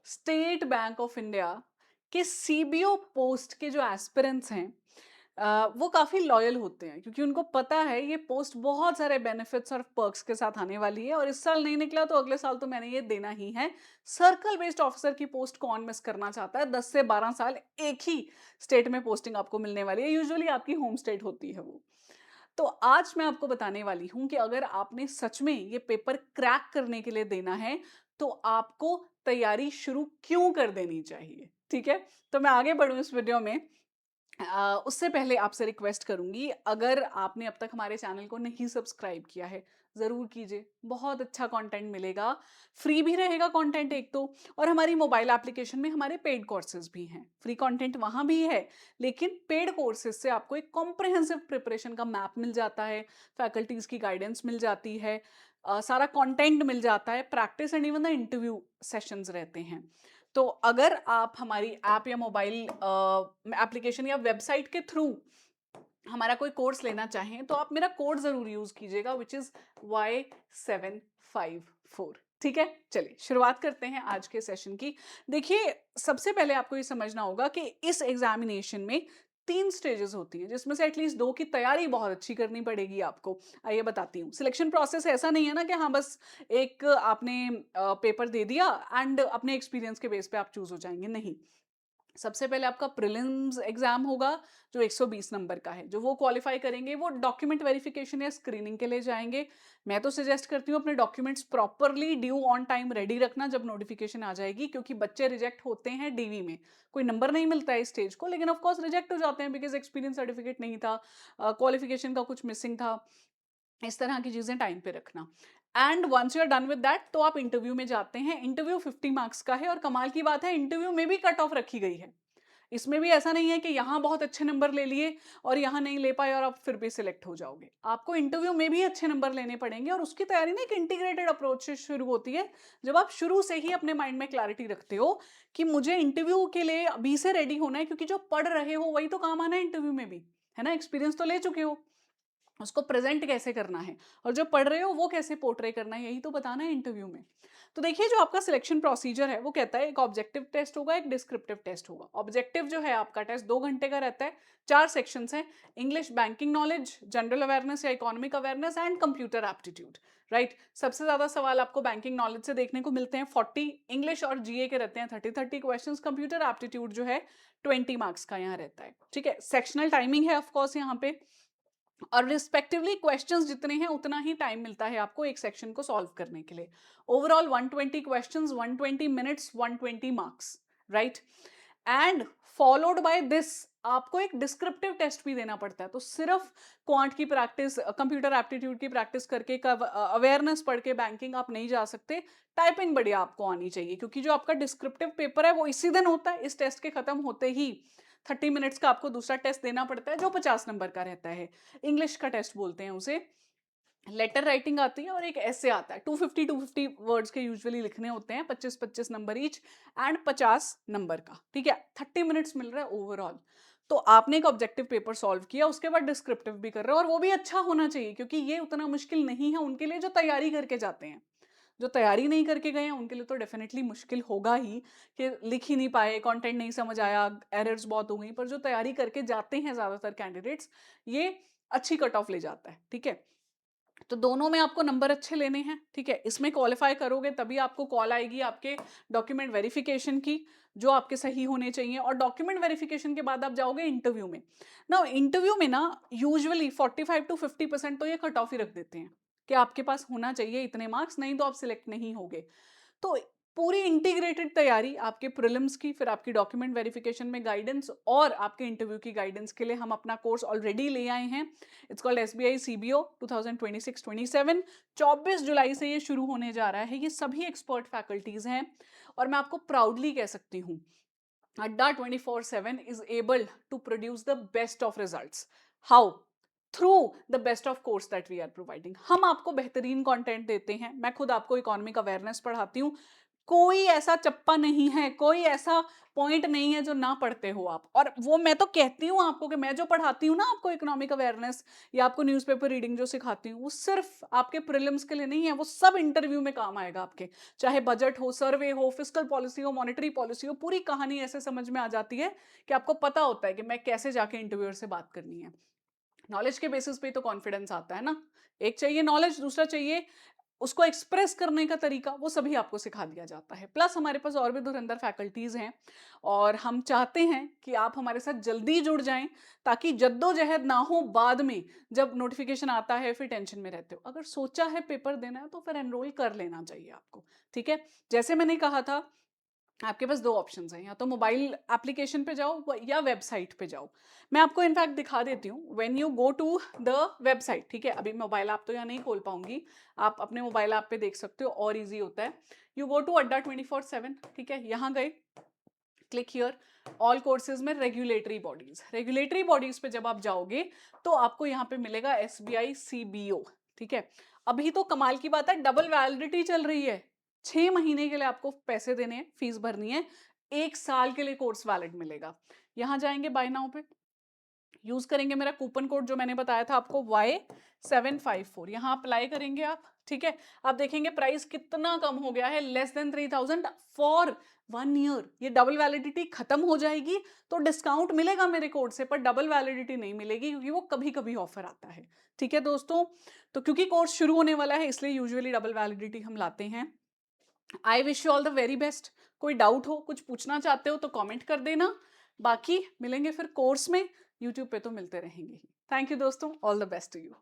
State bank of India के CBO post के जो एस्पिरेंट्स हैं वो काफ़ी लॉयल होते हैं क्योंकि उनको पता है ये पोस्ट बहुत सारे बेनिफिट्स और पर्क्स के साथ आने वाली है और इस साल नहीं निकला तो अगले साल तो मैंने ये देना ही है। सर्कल बेस्ड ऑफिसर की पोस्ट कौन मिस करना चाहता है? 10 से 12 साल एक ही स्टेट में पोस्टिंग आपको मिलने वाली है, यूजुअली आपकी होम स्टेट होती है वो। तो आज मैं आपको बताने वाली हूँ कि अगर आपने सच में ये पेपर क्रैक करने के लिए देना है, तो आपको तैयारी शुरू क्यों कर देनी चाहिए, ठीक है? तो मैं आगे बढ़ूँ इस वीडियो में उससे पहले आपसे रिक्वेस्ट करूँगी, अगर आपने अब तक हमारे चैनल को नहीं सब्सक्राइब किया है, ज़रूर कीजिए। बहुत अच्छा कंटेंट मिलेगा, फ्री भी रहेगा कंटेंट एक तो और हमारी मोबाइल एप्लीकेशन में हमारे पेड कोर्सेज़ भी हैं। फ्री कंटेंट वहाँ भी है, लेकिन पेड कोर्सेज़ से आपको एक कॉम्प्रिहेंसिव प्रिपरेशन का मैप मिल जाता है, फैकल्टीज़ की गाइडेंस मिल जाती है, सारा कंटेंट मिल जाता है, practice and even the interview sessions रहते हैं। तो अगर आप हमारी ऐप या मोबाइल एप्लीकेशन या वेबसाइट के थ्रू हमारा कोई कोर्स लेना चाहें तो आप मेरा कोड जरूर यूज कीजिएगा विच इज Y754। ठीक है, चलिए शुरुआत करते हैं आज के सेशन की। देखिए, सबसे पहले आपको ये समझना होगा कि इस एग्जामिनेशन में 3 स्टेजेस होती हैं जिसमें से एटलीस्ट 2 की तैयारी बहुत अच्छी करनी पड़ेगी आपको। आइए बताती हूँ। सिलेक्शन प्रोसेस ऐसा नहीं है ना कि हाँ बस एक आपने पेपर दे दिया एंड अपने एक्सपीरियंस के बेस पे आप चूज हो जाएंगे, नहीं। सबसे पहले आपका प्रीलिम्स एग्जाम होगा जो 120 नंबर का है। जो वो क्वालिफाई करेंगे वो डॉक्यूमेंट वेरिफिकेशन या स्क्रीनिंग के लिए जाएंगे। मैं तो सजेस्ट करती हूँ अपने documents properly due on time ready रखना जब नोटिफिकेशन आ जाएगी, क्योंकि बच्चे रिजेक्ट होते हैं डीवी में। कोई नंबर नहीं मिलता है इस स्टेज को, लेकिन ऑफ कोर्स रिजेक्ट हो जाते हैं बिकॉज एक्सपीरियंस सर्टिफिकेट नहीं था, क्वालिफिकेशन का कुछ मिसिंग था। इस तरह की चीजें टाइम पे रखना। And once you are done with that तो आप इंटरव्यू में जाते हैं। इंटरव्यू 50 मार्क्स का है और कमाल की बात है इंटरव्यू में भी कट ऑफ रखी गई है। इसमें भी ऐसा नहीं है कि यहाँ बहुत अच्छे नंबर ले लिए और यहाँ नहीं ले पाए और आप फिर भी सिलेक्ट हो जाओगे। आपको इंटरव्यू में भी अच्छे नंबर लेने पड़ेंगे और उसकी तैयारी ना एक इंटीग्रेटेड अप्रोच से शुरू होती है। जब आप शुरू से ही अपने माइंड में क्लैरिटी रखते हो कि मुझे इंटरव्यू के लिए अभी से रेडी होना है, क्योंकि जो पढ़ रहे हो वही तो काम आना है इंटरव्यू में भी, है ना? एक्सपीरियंस तो ले चुके हो, उसको प्रेजेंट कैसे करना है और जो पढ़ रहे हो वो कैसे पोर्ट्रे करना है, यही तो बताना है इंटरव्यू में। तो देखिए, जो आपका सिलेक्शन प्रोसीजर है वो कहता है एक ऑब्जेक्टिव टेस्ट होगा, एक डिस्क्रिप्टिव टेस्ट होगा। ऑब्जेक्टिव जो है आपका टेस्ट 2 घंटे का रहता है। 4 सेक्शंस हैं: English, banking knowledge, general awareness या economic awareness and computer aptitude. Right, सबसे ज्यादा सवाल आपको बैंकिंग नॉलेज से देखने को मिलते हैं 40, इंग्लिश और जीए के रहते हैं 30 क्वेश्चन, कंप्यूटर एप्टीट्यूड जो है 20 मार्क्स का यहाँ रहता है। ठीक है, सेक्शनल टाइमिंग है ऑफकोर्स यहाँ पे, और रिस्पेक्टिवली क्वेश्चंस जितने हैं उतना ही टाइम मिलता है आपको एक सेक्शन को सॉल्व करने के लिए। Overall 120 questions, 120 minutes, 120 marks. Right, and followed by this आपको एक डिस्क्रिप्टिव टेस्ट भी देना पड़ता है। तो सिर्फ क्वांट की प्रैक्टिस, कंप्यूटर एप्टीट्यूड की प्रैक्टिस करके, अवेयरनेस पढ़ के बैंकिंग आप नहीं जा सकते। टाइपिंग बढ़िया आपको आनी चाहिए, क्योंकि जो आपका डिस्क्रिप्टिव पेपर है वो इसी दिन होता है। इस टेस्ट के खत्म होते ही 30 मिनट्स का आपको दूसरा टेस्ट देना पड़ता है जो 50 नंबर का रहता है। इंग्लिश का टेस्ट बोलते हैं उसे। लेटर राइटिंग आती है और एक ऐसे आता है। 250 वर्ड्स के यूजुअली लिखने होते हैं, 25-25 नंबर ईच एंड 50 नंबर का। ठीक है, 30 मिनट्स मिल रहा है ओवरऑल। तो आपने एक ऑब्जेक्टिव पेपर सॉल्व किया, उसके बाद डिस्क्रिप्टिव भी कर रहे हो, और वो भी अच्छा होना चाहिए क्योंकि ये उतना मुश्किल नहीं है उनके लिए जो तैयारी करके जाते हैं। जो तैयारी नहीं करके गए हैं उनके लिए तो डेफिनेटली मुश्किल होगा ही, कि लिख ही नहीं पाए, कंटेंट नहीं समझ आया, एरर्स बहुत हो गई। पर जो तैयारी करके जाते हैं ज्यादातर कैंडिडेट्स, ये अच्छी कट ऑफ ले जाता है। ठीक है, तो दोनों में आपको नंबर अच्छे लेने हैं। ठीक है, इसमें क्वालिफाई करोगे तभी आपको कॉल आएगी आपके डॉक्यूमेंट वेरिफिकेशन की, जो आपके सही होने चाहिए। और डॉक्यूमेंट वेरिफिकेशन के बाद आप जाओगे इंटरव्यू में। ना इंटरव्यू में ना यूजुअली 45 to 50% तो ये कट ऑफ ही रख देते हैं कि आपके पास होना चाहिए इतने मार्क्स, नहीं तो आप सिलेक्ट नहीं होगे। तो पूरी इंटीग्रेटेड तैयारी आपके प्रीलिम्स की, फिर आपकी डॉक्यूमेंट वेरिफिकेशन में गाइडेंस और आपके इंटरव्यू की गाइडेंस के लिए हम अपना कोर्स ऑलरेडी ले आए हैं। It's called SBI CBO 2026-27। 24 जुलाई से ये शुरू होने जा रहा है। ये सभी एक्सपर्ट फैकल्टीज हैं और मैं आपको प्राउडली कह सकती हूँ अड्डा 24/7 is able to produce the best of results. How? Through the best of course that we are providing. हम आपको बेहतरीन कंटेंट देते हैं। मैं खुद आपको इकोनॉमिक अवेयरनेस पढ़ाती हूँ, कोई ऐसा चप्पा नहीं है, कोई ऐसा पॉइंट नहीं है जो ना पढ़ते हो आप। और वो मैं तो कहती हूँ आपको कि मैं जो पढ़ाती हूँ ना आपको इकोनॉमिक अवेयरनेस या आपको न्यूज़पेपर रीडिंग जो सिखाती हूँ, वो सिर्फ आपके प्रीलिम्स के लिए नहीं है, वो सब इंटरव्यू में काम आएगा आपके। चाहे बजट हो, सर्वे हो, फिस्कल पॉलिसी हो, मॉनेटरी पॉलिसी हो, पूरी कहानी ऐसे समझ में आ जाती है कि आपको पता होता है कि मैं कैसे जाके इंटरव्यूअर से बात करनी है। नॉलेज के बेसिस पे तो कॉन्फिडेंस आता है ना। एक चाहिए नॉलेज, दूसरा चाहिए उसको एक्सप्रेस करने का तरीका, वो सभी आपको सिखा दिया जाता है। प्लस हमारे पास और भी धुरंधर फैकल्टीज़ हैं और हम चाहते हैं कि आप हमारे साथ जल्दी जुड़ जाएँ ताकि जद्दोजहद ना हो बाद में, जब नोटिफ़िकेशन आता है फिर टेंशन में रहते हो। अगर सोचा है पेपर देना है तो फिर एनरोल कर लेना चाहिए आपको, ठीक है? जैसे मैंने कहा था आपके पास 2 ऑप्शंस हैं, या तो मोबाइल एप्लीकेशन पे जाओ या वेबसाइट पे जाओ। मैं आपको इनफैक्ट दिखा देती हूँ, when you go to the website, ठीक है? अभी मोबाइल ऐप तो यहाँ नहीं खोल पाऊँगी, आप अपने मोबाइल ऐप पे देख सकते हो और ईज़ी होता है। यू गो टू अड्डा 24/7, ठीक है? यहाँ गए, क्लिक हियर, ऑल कोर्सेज़ में रेगुलेटरी बॉडीज़ पे जब आप जाओगे, तो आपको यहाँ पे मिलेगा एसबीआई सीबीओ, ठीक है? अभी तो कमाल की बात है, डबल वैलिडिटी चल रही है। 6 महीने के लिए आपको पैसे देने हैं, फीस भरनी है, 1 साल के लिए कोर्स वैलिड मिलेगा। यहाँ जाएँगे बाय नाउ पे, यूज़ करेंगे मेरा कूपन कोड जो मैंने बताया था आपको Y754, यहाँ अप्लाई करेंगे आप, ठीक है? आप देखेंगे प्राइस कितना कम हो गया है, लेस देन 3000 फॉर 1 ईयर। ये डबल वैलिडिटी खत्म हो जाएगी तो डिस्काउंट मिलेगा मेरे कोड से, पर डबल वैलिडिटी नहीं मिलेगी क्योंकि वो कभी-कभी ऑफर आता है, ठीक है दोस्तों? तो क्योंकि कोर्स शुरू होने वाला है इसलिए यूजुअली डबल वैलिडिटी हम लाते हैं। I wish you all the very best. कोई डाउट हो, कुछ पूछना चाहते हो तो कमेंट कर देना। बाकी मिलेंगे फिर कोर्स में, यूट्यूब पे तो मिलते रहेंगे ही। थैंक यू दोस्तों, all the best to you.